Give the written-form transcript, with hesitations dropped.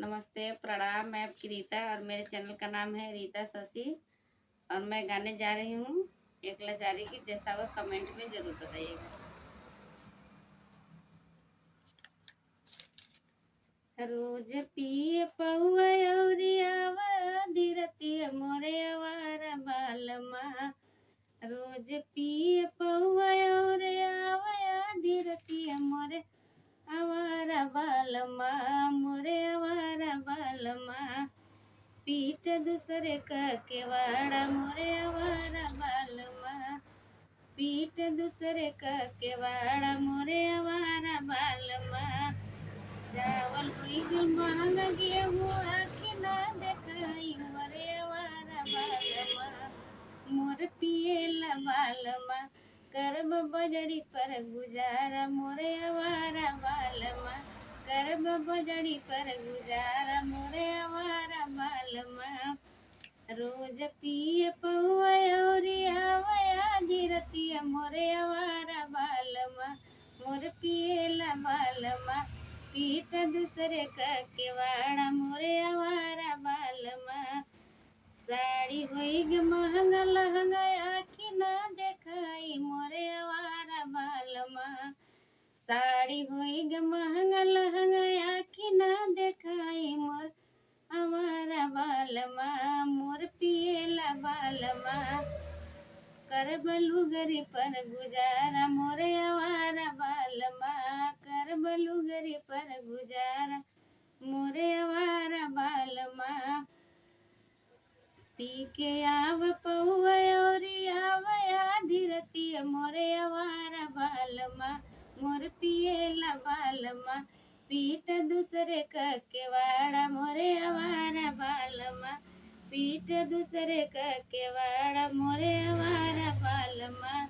नमस्ते, प्रणाम। मैं आपकी रीता और मेरे चैनल का नाम है रीता शशि और मैं गाने जा रही हूँ एक लाचारी की। जैसा होगा कमेंट में ज़रूर बताइएगा। रोज पिए पौआ अउरी आवा धीरतिया मोरे आवारा बालमा। रोज पिए पौआ अउरी आवा धीरतिया मोरे आवारा बालमा। मोरे आवारा बालमा पीठ दूसरे का केवाड़ा मोरे आवारा बालमा। पीठ दूसरे का केवाड़ा मोरे आवारा बालमा। चावल होई गल महंगा गेहूँ आखी ना देखाई मोरे आवारा बालमा। मोर पिएला बालमा करब बजड़ी पर गुजारा मोरे आवारा बालमा। करब बजड़ी पर गुजारा मोरे आवारा बालमा। रोज पिए पौआ अउरी आवा धीरतिया मोरे आवारा बालमा। मोर पिएला बालमा पीठ दूसरे का केवाड़ा मोरे आवारा बालमा। साड़ी होई गे महंगा लहंगा आखी ना देखाई मोरे आवारा बालमा। साड़ी होई गे महंगा लहंगा आखी ना देखाई मोर आवारा बालमा। मोर पिएला बालमा करब लुगरी पर गुजारा मोरे आवारा बालमा। करब लुगरी पर गुजारा मोरे आवारा बालमा। पी के आव पौआ अउरी आवा धीरतिया मोरे आवारा बालमा। मोर पिएला बालमा पीठ दूसरे का केवाड़ा मोरे आवारा बालमा। पीठ दूसरे का केवाड़ा मोरे आवारा बालमा।